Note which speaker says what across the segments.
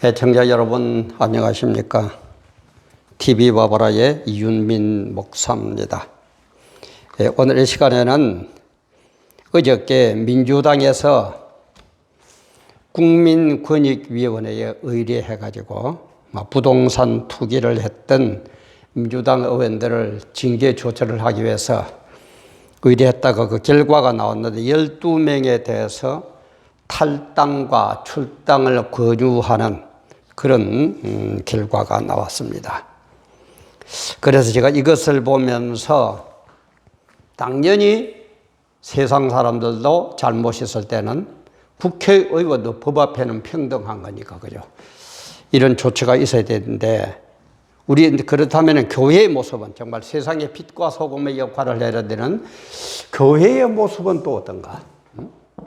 Speaker 1: 애청자 여러분 안녕하십니까? TV 바보라의 이윤민 목사입니다. 오늘 이 시간에는 어저께 민주당에서 국민권익위원회에 의뢰해가지고 부동산 투기를 했던 민주당 의원들을 징계 조처를 하기 위해서 의뢰했다가 그 결과가 나왔는데 12명에 대해서 탈당과 출당을 권유하는 그런 결과가 나왔습니다. 그래서 제가 이것을 보면서 당연히 세상 사람들도 잘못 있을 때는 국회의원도 법 앞에는 평등한 거니까, 그죠? 이런 조치가 있어야 되는데, 우리 그렇다면 교회의 모습은 정말 세상의 빛과 소금의 역할을 해야 되는 교회의 모습은 또 어떤가?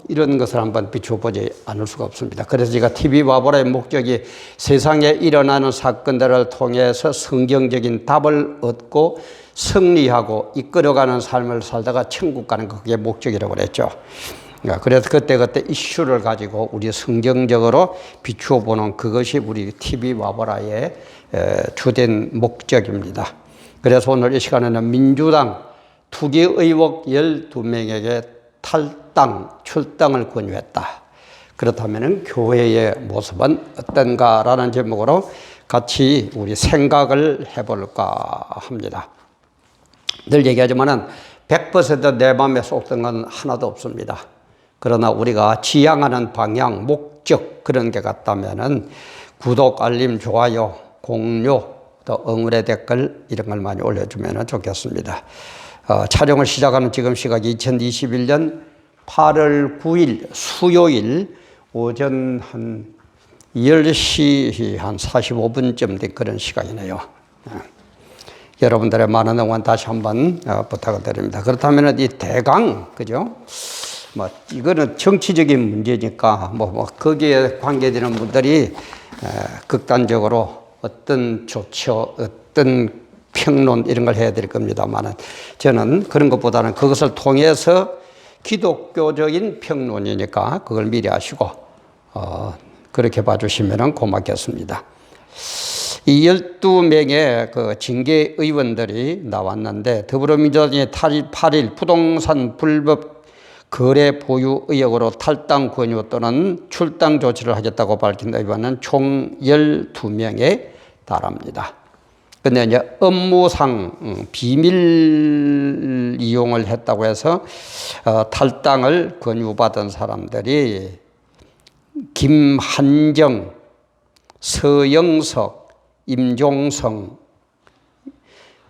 Speaker 1: 이런 것을 한번 비춰보지 않을 수가 없습니다. 그래서 제가 TV 바보라의 목적이 세상에 일어나는 사건들을 통해서 성경적인 답을 얻고 승리하고 이끌어가는 삶을 살다가 천국 가는 거, 그게 목적이라고 그랬죠. 그래서 그때그때 이슈를 가지고 우리 성경적으로 비추어 보는 그것이 우리 TV 바보라의 주된 목적입니다. 그래서 오늘 이 시간에는 민주당 투기 의혹 12명에게 탈당, 출당을 권유했다. 그렇다면 교회의 모습은 어떤가라는 제목으로 같이 우리 생각을 해볼까 합니다. 늘 얘기하지만은 100% 내 마음에 쏙든 건 하나도 없습니다. 그러나 우리가 지향하는 방향, 목적 그런 게 같다면은 구독, 알림, 좋아요, 공유, 또 응원의 댓글 이런 걸 많이 올려주면 좋겠습니다. 촬영을 시작하는 지금 시각이 2021년 8월 9일 수요일 오전 한 10시 한 45분쯤 된 그런 시간이네요. 여러분들의 많은 응원 다시 한번 부탁을 드립니다. 그렇다면 이 대강, 그죠? 이거는 정치적인 문제니까, 거기에 관계되는 분들이 극단적으로 어떤 조치, 어떤 평론 이런 걸 해야 될 겁니다만 저는 그런 것보다는 그것을 통해서 기독교적인 평론이니까 그걸 미리 아시고 그렇게 봐주시면 고맙겠습니다. 이 12명의 그 징계 의원들이 나왔는데 더불어민주당이 8일 부동산 불법 거래 보유 의혹으로 탈당 권유 또는 출당 조치를 하겠다고 밝힌 의원은 총 12명에 달합니다. 근데 이제 업무상 비밀 이용을 했다고 해서 탈당을 권유받은 사람들이 김한정, 서영석, 임종성,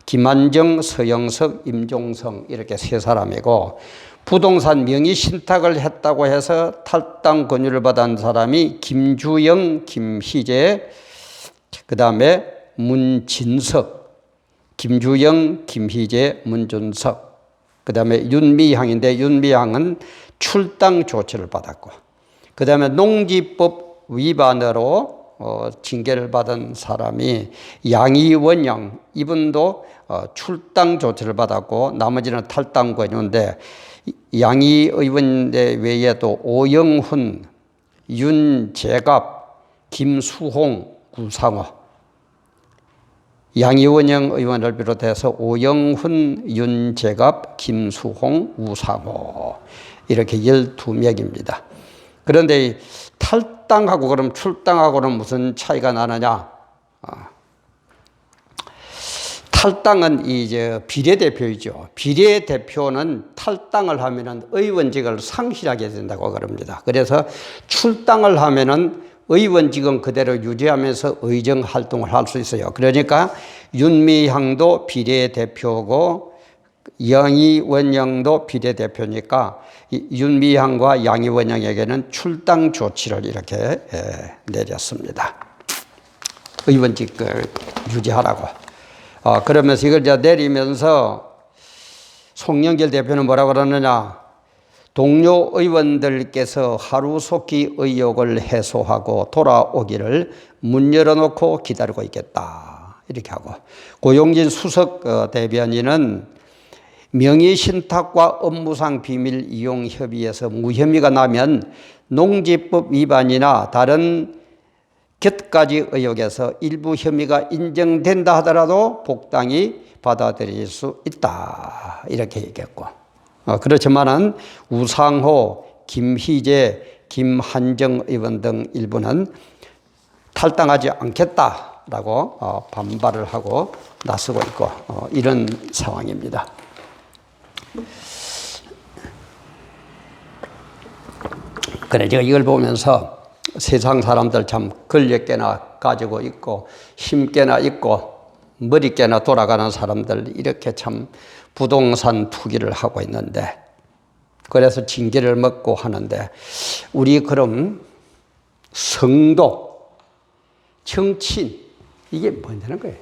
Speaker 1: 김한정, 서영석, 임종성 이렇게 세 사람이고 부동산 명의 신탁을 했다고 해서 탈당 권유를 받은 사람이 김주영, 김희재, 그 다음에 문진석, 김주영, 김희재, 문준석, 그 다음에 윤미향인데 윤미향은 출당 조치를 받았고, 그 다음에 농지법 위반으로 징계를 받은 사람이 양이원양, 이분도 출당 조치를 받았고 나머지는 탈당 권유인데 양이 의원 외에도 오영훈, 윤재갑, 김수홍, 구상호, 양이원영 의원을 비롯해서 오영훈, 윤재갑, 김수홍, 우상호 이렇게 12명입니다. 그런데 탈당하고 그럼 출당하고는 무슨 차이가 나느냐? 탈당은 이제 비례대표이죠. 비례대표는 탈당을 하면은 의원직을 상실하게 된다고 그럽니다. 그래서 출당을 하면은 의원직은 그대로 유지하면서 의정 활동을 할 수 있어요. 그러니까 윤미향도 비례대표고 양이원영도 비례대표니까 윤미향과 양이원영에게는 출당 조치를 이렇게 내렸습니다. 의원직을 유지하라고. 그러면서 이걸 이제 내리면서 송영길 대표는 뭐라고 그러느냐. 동료 의원들께서 하루속히 의혹을 해소하고 돌아오기를 문 열어놓고 기다리고 있겠다. 이렇게 하고. 고용진 수석 대변인은 명의신탁과 업무상 비밀 이용 협의에서 무혐의가 나면 농지법 위반이나 다른 곁가지 의혹에서 일부 혐의가 인정된다 하더라도 복당이 받아들일 수 있다. 이렇게 얘기했고. 그렇지만은 우상호, 김희재, 김한정 의원 등 일부는 탈당하지 않겠다라고 반발을 하고 나서고 있고 이런 상황입니다. 그래 제가 이걸 보면서 세상 사람들 참 권력계나 가지고 있고 힘께나 있고 머리께나 돌아가는 사람들 이렇게 참 부동산 투기를 하고 있는데 그래서 징계를 먹고 하는데 우리 그럼 성도, 정치인 이게 뭐냐는 거예요.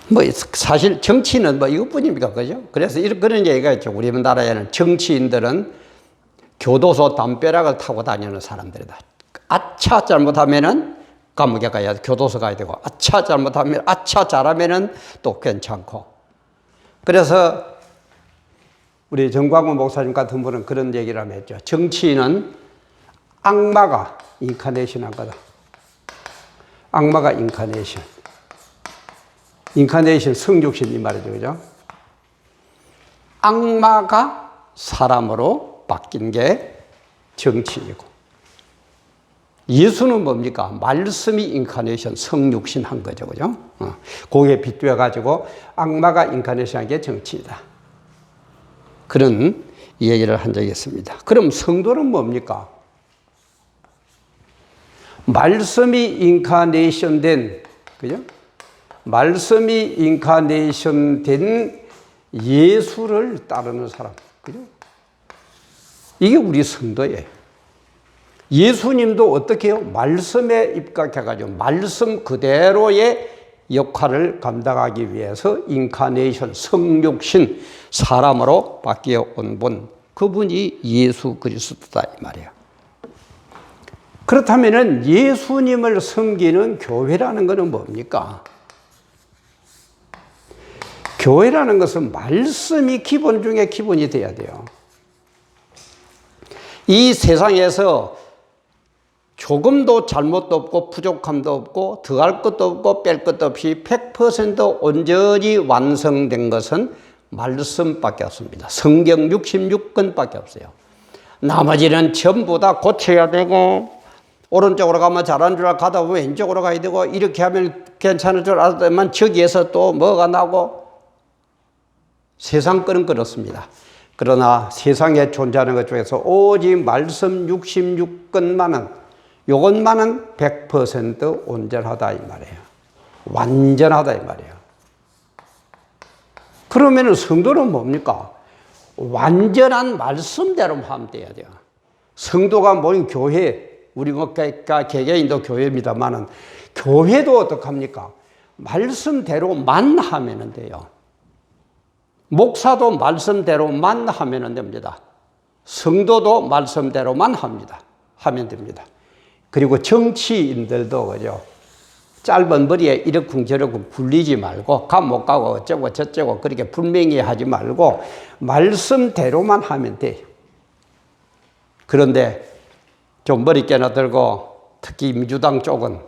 Speaker 1: 뭐 사실 정치는 뭐 이것뿐입니까, 그죠? 그래서 그런 얘기가 있죠. 우리나라에는 정치인들은 교도소 담벼락을 타고 다니는 사람들이다. 아차 잘못하면은 감옥에 가야 돼, 교도소 가야 되고, 아차 잘못하면 아차 잘하면은 또 괜찮고. 그래서 우리 정광훈 목사님 같은 분은 그런 얘기를 하면 했죠. 정치인은 악마가 인카네이션한 거다. 악마가 인카네이션. 인카네이션 성육신 이 말이죠, 그죠? 악마가 사람으로 바뀐 게 정치이고, 예수는 뭡니까? 말씀이 인카네이션 성육신 한 거죠, 그죠? 거기에 빗대어 가지고 악마가 인카네이션 한 게 정치이다. 그런 얘기를 한 적이 있습니다. 그럼 성도는 뭡니까? 말씀이 인카네이션 된, 그죠? 말씀이 인카네이션 된 예수를 따르는 사람. 그죠? 이게 우리 성도예요. 예수님도 어떻게 해요? 말씀에 입각해가지고 말씀 그대로의 역할을 감당하기 위해서 인카네이션, 성육신, 사람으로 바뀌어 온 분, 그분이 예수 그리스도다 이 말이에요. 그렇다면 예수님을 섬기는 교회라는 것은 뭡니까? 교회라는 것은 말씀이 기본 중에 기본이 돼야 돼요. 이 세상에서 조금도 잘못도 없고 부족함도 없고 더할 것도 없고 뺄 것도 없이 100% 온전히 완성된 것은 말씀밖에 없습니다. 성경 66권밖에 없어요. 나머지는 전부 다 고쳐야 되고 오른쪽으로 가면 잘하는 줄 알고 가다 보면 왼쪽으로 가야 되고 이렇게 하면 괜찮을 줄 알았더만 저기에서 또 뭐가 나고 세상 거는 그렇습니다. 그러나 세상에 존재하는 것 중에서 오직 말씀 66권만은 요것만은 100% 온전하다 이 말이에요. 완전하다 이 말이에요. 그러면 성도는 뭡니까? 완전한 말씀대로 하면 돼야 돼요. 성도가 모인 교회, 우리 개개인도 교회입니다만은 교회도 어떡합니까? 말씀대로만 하면 돼요. 목사도 말씀대로만 하면 됩니다. 성도도 말씀대로만 하면 됩니다. 그리고 정치인들도 그죠? 짧은 머리에 이러쿵저러쿵 굴리지 말고 감 못 가고 어쩌고 저쩌고 그렇게 불명예 하지 말고 말씀대로만 하면 돼요. 그런데 좀 머리깨나 들고 특히 민주당 쪽은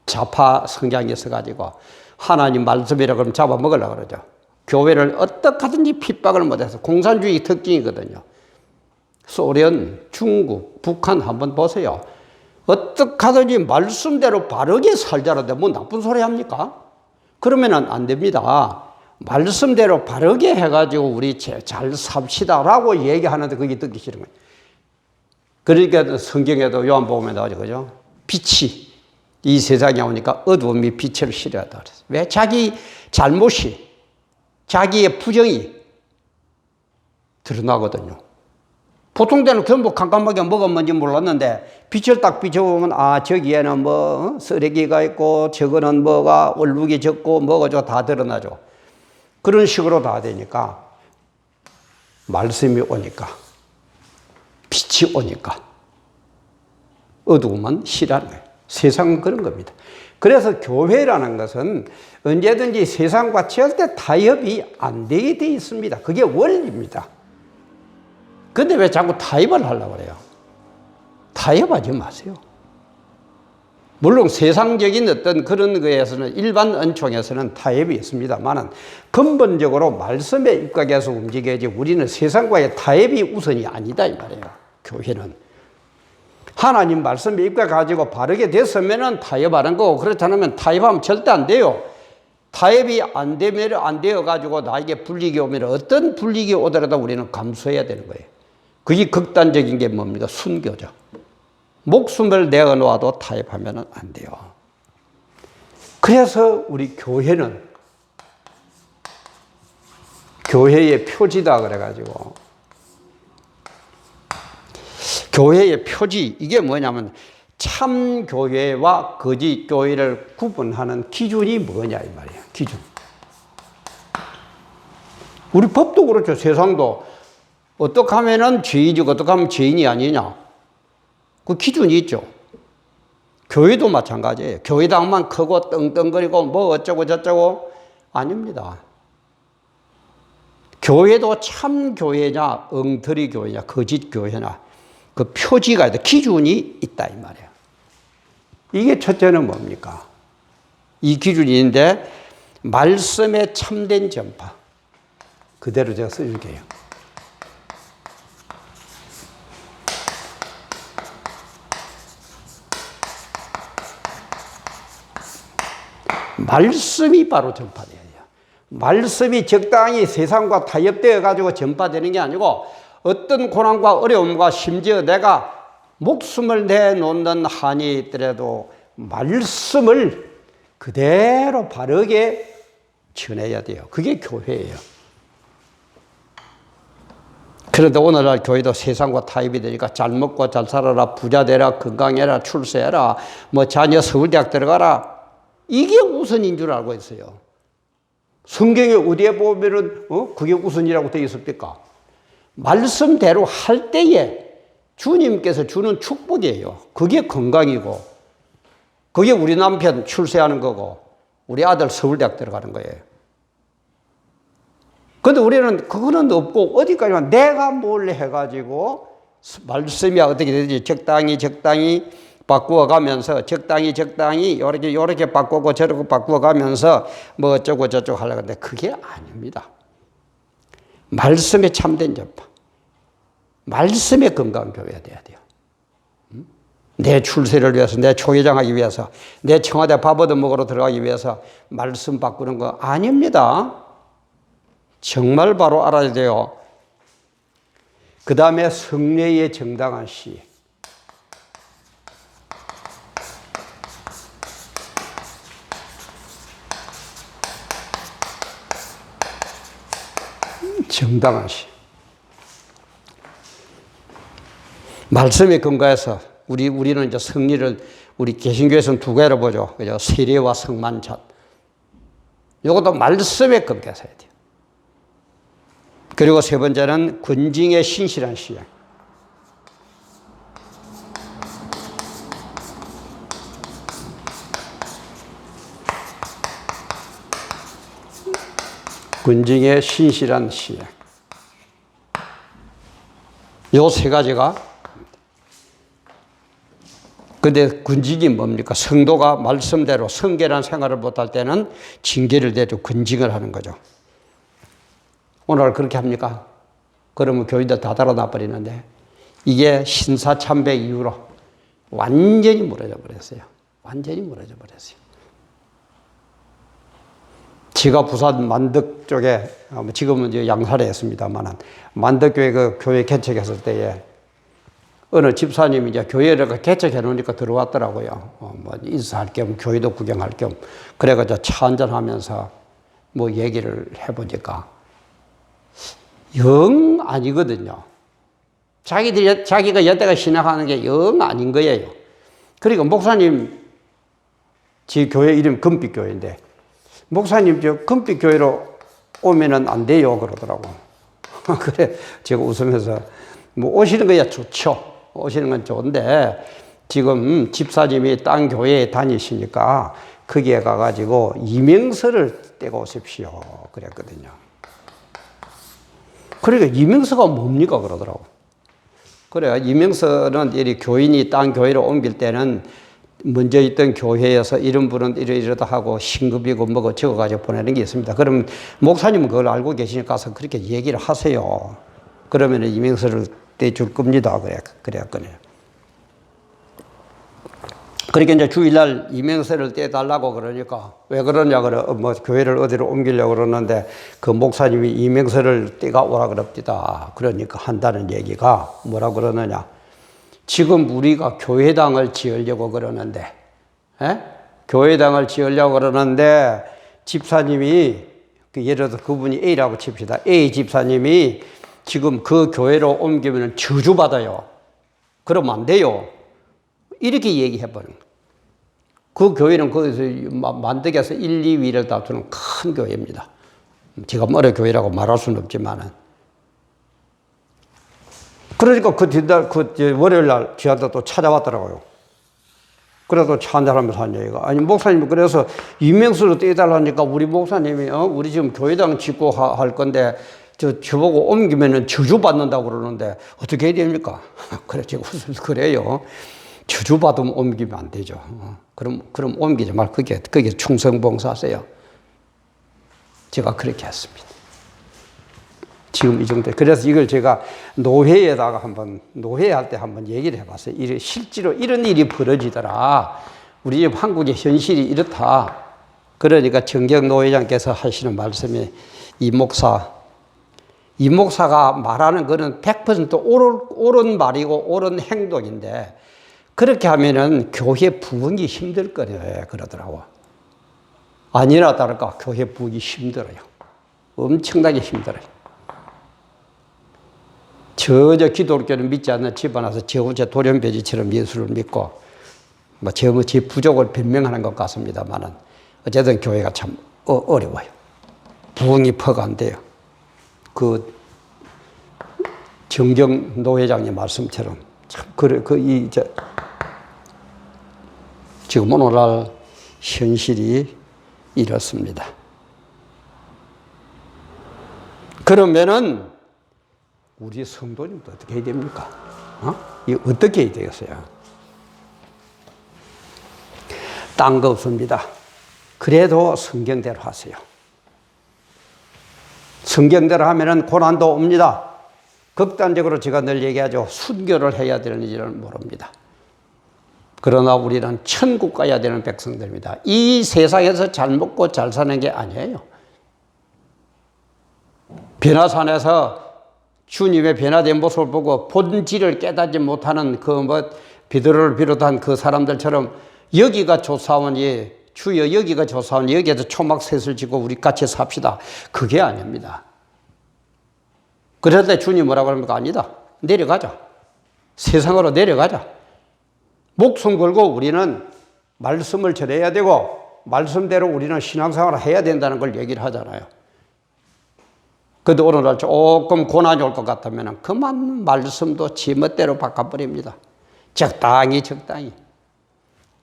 Speaker 1: 좌파 성향이 있어가지고 하나님 말씀이라 그러면 잡아먹으려고 그러죠. 교회를 어떻게 하든지 핍박을 못해서 공산주의 특징이거든요. 소련, 중국, 북한 한번 보세요. 어떻게 하든지 말씀대로 바르게 살자는데 뭐 나쁜 소리 합니까? 그러면 안 됩니다. 말씀대로 바르게 해가지고 우리 잘 삽시다라고 얘기하는데 그게 듣기 싫은 거예요. 그러니까 성경에도 요한복음에 나오죠, 그죠? 빛이 이 세상에 오니까 어두움이 빛을 싫어하다 그랬어요. 왜? 자기 잘못이, 자기의 부정이 드러나거든요. 보통 때는 전부 깜깜하게 뭐가 뭔지 몰랐는데 빛을 딱 비춰보면 아 저기에는 뭐 쓰레기가 있고 저거는 뭐가 얼룩이 적고 뭐가 저 다 드러나죠. 그런 식으로 다 되니까 말씀이 오니까 빛이 오니까 어두움은 싫어하는 거예요. 세상은 그런 겁니다. 그래서 교회라는 것은 언제든지 세상과 절대 타협이 안 되게 돼 있습니다. 그게 원리입니다. 근데 왜 자꾸 타협을 하려고 그래요? 타협하지 마세요. 물론 세상적인 어떤 그런 거에서는 일반 은총에서는 타협이 있습니다만 근본적으로 말씀에 입각해서 움직여야지 우리는 세상과의 타협이 우선이 아니다 이 말이에요. 교회는. 하나님 말씀에 입각가지고 바르게 됐으면 타협하는 거고 그렇지 않으면 타협하면 절대 안 돼요. 타협이 안 되면 안 되어가지고 나에게 불이익이 오면 어떤 불이익이 오더라도 우리는 감수해야 되는 거예요. 그게 극단적인 게 뭡니까? 순교죠. 목숨을 내어놓아도 타협하면 안 돼요. 그래서 우리 교회는 교회의 표지다 그래가지고 교회의 표지 이게 뭐냐면 참 교회와 거짓 교회를 구분하는 기준이 뭐냐 이 말이에요. 기준. 우리 법도 그렇죠. 세상도 어떻게 하면은 죄인이고 어떻게 하면 죄인이 아니냐. 그 기준이 있죠. 교회도 마찬가지예요. 교회당만 크고 떵떵거리고 뭐 어쩌고 저쩌고 아닙니다. 교회도 참 교회냐 엉터리 교회냐 거짓 교회냐 그 표지가 있다. 기준이 있다 이 말이에요. 이게 첫째는 뭡니까? 이 기준이 있는데 말씀에 참된 전파. 그대로 제가 써줄게요. 말씀이 바로 전파돼야 돼요. 말씀이 적당히 세상과 타협되어 가지고 전파되는 게 아니고 어떤 고난과 어려움과 심지어 내가 목숨을 내놓는 한이 있더라도 말씀을 그대로 바르게 전해야 돼요. 그게 교회예요. 그런데 오늘날 교회도 세상과 타협이 되니까 잘 먹고 잘 살아라, 부자 되라, 건강해라, 출세해라, 뭐 자녀 서울대학 들어가라. 이게 우선인 줄 알고 있어요. 성경에 어디에 보면은 그게 우선이라고 되어 있습니까? 말씀대로 할 때에 주님께서 주는 축복이에요. 그게 건강이고 그게 우리 남편 출세하는 거고 우리 아들 서울대학 들어가는 거예요. 그런데 우리는 그거는 없고 어디까지만 내가 뭘 해가지고 말씀이 어떻게 되든지 적당히 바꾸어가면서 적당히 요렇게 바꾸고 저렇게 바꾸어가면서 뭐 어쩌고 저쩌고 하려고 하는데 그게 아닙니다. 말씀에 참된 전파. 말씀에 건강한 교회가 돼야 돼요. 내 출세를 위해서, 내 초회장하기 위해서, 내 청와대 밥 얻어먹으러 들어가기 위해서 말씀 바꾸는 거 아닙니다. 정말 바로 알아야 돼요. 그 다음에 성례의 정당한 시. 정당한 시. 말씀에 근거해서 우리는 이제 성리를 우리 개신교에서는 두 개로 보죠. 그죠? 세례와 성만찬. 이것도 말씀에 근거해서 해야 돼요. 그리고 세 번째는 군중의 신실한 시행. 군중의 신실한 시행. 요 세 가지가. 근데 군직이 뭡니까? 성도가 말씀대로 성결한 생활을 못할 때는 징계를 내려 군직을 하는 거죠. 오늘 그렇게 합니까? 그러면 교인들 다 달아나 버리는데 이게 신사참배 이후로 완전히 무너져 버렸어요. 완전히 무너져 버렸어요. 제가 부산 만덕 쪽에 지금은 이제 양산에 있습니다만 만덕교회 그 교회 개척했을 때에 어느 집사님이 이제 교회를 개척해 놓으니까 들어왔더라고요. 뭐 인사할 겸 교회도 구경할 겸 그래가지고 차 한잔 하면서 뭐 얘기를 해보니까 영 아니거든요. 자기가 여태가 신앙하는 게 영 아닌 거예요. 그리고 목사님, 제 교회 이름 금빛교회인데, 목사님 저 금빛교회로 오면은 안 돼요. 그러더라고. 그래, 제가 웃으면서, 뭐 오시는 거야 좋죠. 오시는 건 좋은데, 지금 집사님이 딴 교회에 다니시니까 거기에 가가지고 이명서를 떼고 오십시오. 그랬거든요. 그러니까 이명서가 뭡니까? 그러더라고. 그래요. 이명서는 이 교인이 딴 교회로 옮길 때는 먼저 있던 교회에서 이런 분은 이러이러다 하고 신급이고 뭐고 적어가지고 보내는 게 있습니다. 그럼 목사님은 그걸 알고 계시니까 가서 그렇게 얘기를 하세요. 그러면 이명서를 떼줄 겁니다. 그랬거든요. 그렇게 이제 주일날 이명서를 떼달라고 그러니까 왜 그러냐 뭐 교회를 어디로 옮기려고 그러는데 그 목사님이 이명서를 떼가 오라 그럽니다. 그러니까 한다는 얘기가 뭐라 그러느냐. 지금 우리가 교회당을 지으려고 그러는데, 교회당을 지으려고 그러는데 집사님이 예를 들어서 그분이 A라고 칩시다. A 집사님이 지금 그 교회로 옮기면 저주받아요. 그러면 안 돼요. 이렇게 얘기해버린 거예요. 그 교회는 거기서 만덕에서 1, 2위를 다투는 큰 교회입니다. 제가 어느 교회라고 말할 수는 없지만은. 그러니까 그 뒷날, 월요일 날 지한테 또 찾아왔더라고요. 그래도 차 한잔하면서 한 얘기가. 아니, 목사님, 그래서 이명수로 떼달라니까 우리 목사님이, 우리 지금 교회당 짓고 할 건데, 저보고 옮기면은 저주받는다고 그러는데, 어떻게 해야 됩니까? 그래, 제가 그래요. 저주받으면 옮기면 안 되죠. 그럼 옮기지 말고 그게 충성봉사세요. 제가 그렇게 했습니다. 지금 이 정도. 그래서 이걸 제가 노회에다가 노회할 때 한번 얘기를 해봤어요. 실제로 이런 일이 벌어지더라. 우리 집 한국의 현실이 이렇다. 그러니까 정경 노회장께서 하시는 말씀이 이 목사가 말하는 거는 100% 옳은 말이고 옳은 행동인데 그렇게 하면은 교회 부흥이 힘들 거래요. 그러더라고. 아니나 다를까 교회 부흥이 힘들어요. 엄청나게 힘들어요. 저 기독교를 믿지 않는 집안에서 제 혼자 돌연변이처럼 예수를 믿고 제 부족을 변명하는 것 같습니다만은 어쨌든 교회가 참 어려워요. 부흥이 퍼가 안 돼요. 그 정경 노회장님 말씀처럼 참 지금 오늘날 현실이 이렇습니다. 그러면은 우리 성도님도 어떻게 해야 됩니까? 이거 어떻게 해야 되겠어요? 딴 거 없습니다. 그래도 성경대로 하세요. 성경대로 하면은 고난도 옵니다. 극단적으로 제가 늘 얘기하죠. 순교를 해야 되는지는 모릅니다. 그러나 우리는 천국 가야 되는 백성들입니다. 이 세상에서 잘 먹고 잘 사는 게 아니에요. 변화산에서 주님의 변화된 모습을 보고 본질을 깨닫지 못하는 베드로를 비롯한 그 사람들처럼 여기가 좋사오니 주여 여기가 좋사오니 여기에서 초막셋을 지고 우리 같이 삽시다. 그게 아닙니다. 그럴 때 주님 뭐라고 합니까? 아니다. 내려가자. 세상으로 내려가자. 목숨 걸고 우리는 말씀을 전해야 되고 말씀대로 우리는 신앙생활을 해야 된다는 걸 얘기를 하잖아요. 그런데 오늘날 조금 고난이 올 것 같으면 그만 말씀도 지멋대로 바꿔버립니다. 적당히.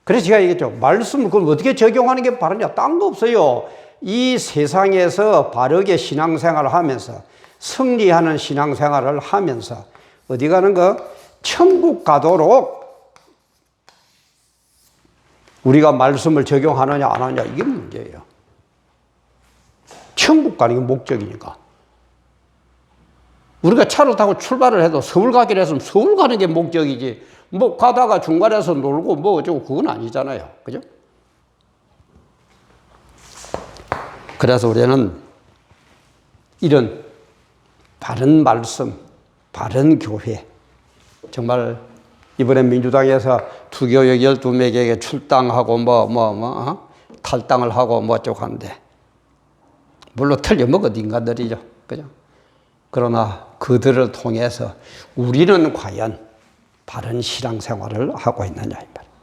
Speaker 1: 그래서 제가 얘기했죠. 말씀 그걸 어떻게 적용하는 게 바르냐? 딴 거 없어요. 이 세상에서 바르게 신앙생활을 하면서 승리하는 신앙생활을 하면서 어디 가는 거? 천국 가도록 우리가 말씀을 적용하느냐 안 하느냐 이게 문제예요. 천국 가는 게 목적이니까. 우리가 차를 타고 출발을 해도 서울 가기로 했으면 서울 가는 게 목적이지 뭐 가다가 중간에서 놀고 뭐 어쩌고 그건 아니잖아요. 그죠? 그래서 우리는 이런 바른 말씀, 바른 교회 정말 이번에 민주당에서 투교역 12명에게 출당하고 탈당을 하고 뭐 어쩌고 하는데 물론 틀려먹은 인간들이죠. 그죠? 그러나 그들을 통해서 우리는 과연 바른 신앙생활을 하고 있느냐 이 말이에요.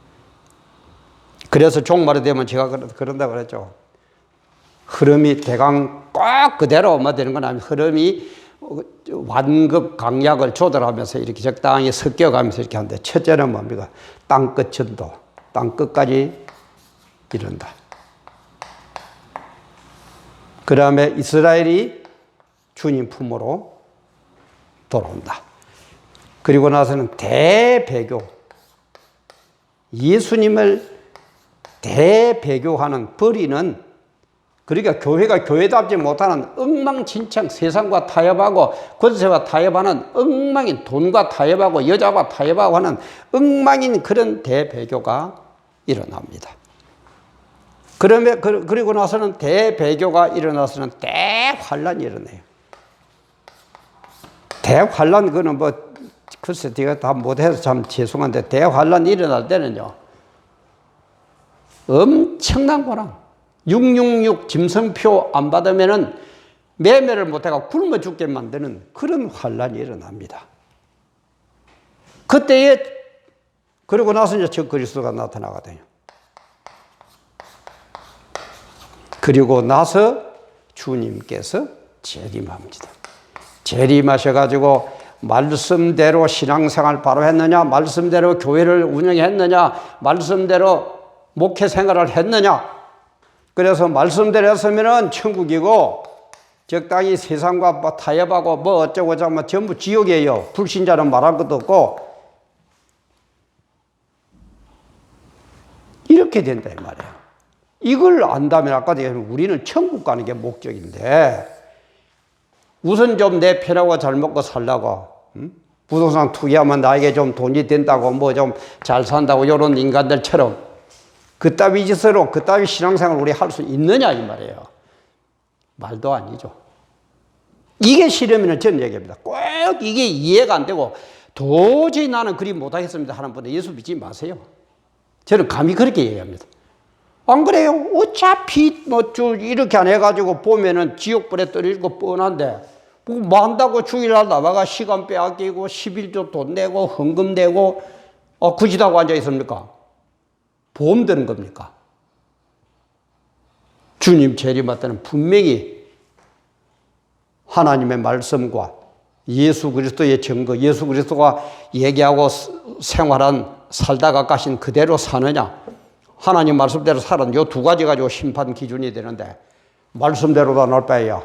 Speaker 1: 그래서 종말이 되면 제가 그런다고 그랬죠. 흐름이 대강 꼭 그대로 되는 건 아니고 흐름이 완급 강약을 조절하면서 이렇게 적당히 섞여가면서 이렇게 하는데, 첫째는 뭡니까? 땅끝 전도. 땅끝까지 이른다. 그 다음에 이스라엘이 주님 품으로 돌아온다. 그리고 나서는 대배교. 예수님을 대배교하는, 버리는, 그러니까 교회가 교회답지 못하는 엉망진창, 세상과 타협하고 권세와 타협하는 엉망인, 돈과 타협하고 여자와 타협하고 하는 엉망인 그런 대배교가 일어납니다. 그리고 나서는 대배교가 일어나서는 대환란이 일어나요. 대환란, 그거는 글쎄, 제가 다 못해서 참 죄송한데, 대환란이 일어날 때는요, 엄청난 고난. 666 짐승표 안 받으면은 매매를 못해가 굶어 죽게 만드는 그런 환란이 일어납니다. 그때에, 그리고 나서 이제 저 그리스도가 나타나거든요. 그리고 나서 주님께서 재림합니다. 재림하셔가지고 말씀대로 신앙생활 바로 했느냐, 말씀대로 교회를 운영했느냐, 말씀대로 목회 생활을 했느냐. 그래서 말씀대로 했으면은 천국이고, 적당히 세상과 타협하고 어쩌고 저쩌고 전부 지옥이에요. 불신자는 말할 것도 없고. 이렇게 된다 이 말이에요. 이걸 안다면, 아까도 얘기했지만 우리는 천국 가는 게 목적인데, 우선 좀 내 편하고 잘 먹고 살라고, 부동산 투기하면 나에게 좀 돈이 된다고, 좀 잘 산다고, 이런 인간들처럼 그따위 짓으로 그따위 신앙생활을 우리 할 수 있느냐 이 말이에요. 말도 아니죠. 이게 싫으면 저는 얘기합니다. 꼭 이게 이해가 안 되고 도저히 나는 그리 못하겠습니다 하는 분은 예수 믿지 마세요. 저는 감히 그렇게 얘기합니다. 안 그래요? 어차피 이렇게 안 해가지고 보면은 지옥불에 떨어질 거 뻔한데, 뭐 한다고 주일날 나와가 시간 빼앗기고 11조 돈 내고 헌금 내고 그지다고 앉아 있습니까? 보험 되는 겁니까? 주님 재림할 때는 분명히 하나님의 말씀과 예수 그리스도의 증거, 예수 그리스도가 얘기하고 생활한, 살다가 가신 그대로 사느냐, 하나님 말씀대로 살은 요 두 가지 가지고 심판 기준이 되는데, 말씀대로도 안 할 바에야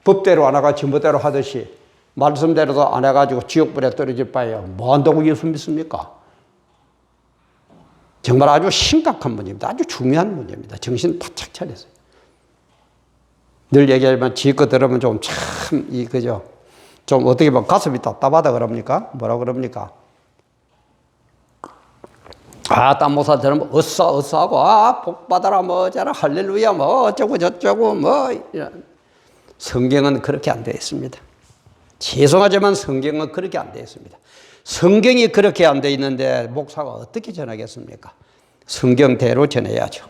Speaker 1: 법대로 안 하고 전부대로 하듯이 말씀대로도 안 해가지고 지옥불에 떨어질 바에야 뭐 한다고 예수 믿습니까? 정말 아주 심각한 문제입니다. 아주 중요한 문제입니다. 정신 바짝 차렸어요. 늘 얘기하지만 지껏 들으면 좀 그죠? 좀 어떻게 보면 가슴이 답답하다 그럽니까? 뭐라 그럽니까? 땀 못 살 때는 어싸 하고, 복 받아라, 어쩌라, 할렐루야, 어쩌고 저쩌고, 이런. 성경은 그렇게 안 되어 있습니다. 죄송하지만 성경은 그렇게 안 되어 있습니다. 성경이 그렇게 안 되어 있는데 목사가 어떻게 전하겠습니까? 성경대로 전해야죠.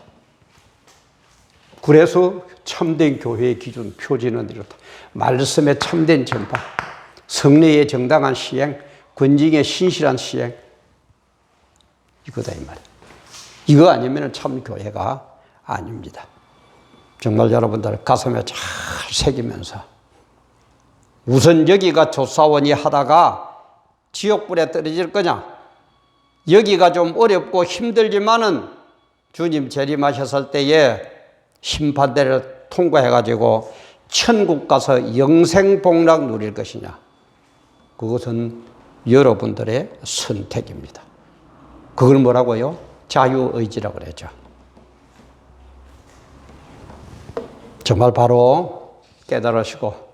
Speaker 1: 그래서 참된 교회의 기준, 표지는 이렇다. 말씀의 참된 전파, 성례의 정당한 시행, 권징의 신실한 시행, 이거다 이 말이에요. 이거 아니면 참 교회가 아닙니다. 정말 여러분들 가슴에 잘 새기면서, 우선 여기가 조사원이 하다가 지옥불에 떨어질 거냐, 여기가 좀 어렵고 힘들지만은 주님 재림하셨을 때에 심판대를 통과해가지고 천국 가서 영생복락 누릴 것이냐, 그것은 여러분들의 선택입니다. 그걸 뭐라고요? 자유의지라고 그러죠. 정말 바로 깨달으시고,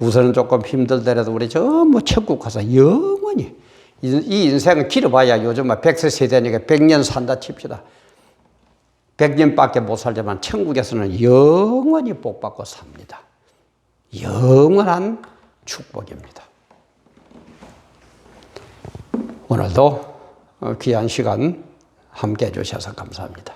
Speaker 1: 우선은 조금 힘들더라도 우리 천국 가서 영원히, 이 인생은 길어봐야 요즘 100세 세대니까 100년 산다 칩시다. 100년밖에 못 살지만 천국에서는 영원히 복받고 삽니다. 영원한 축복입니다. 오늘도 귀한 시간 함께 해주셔서 감사합니다.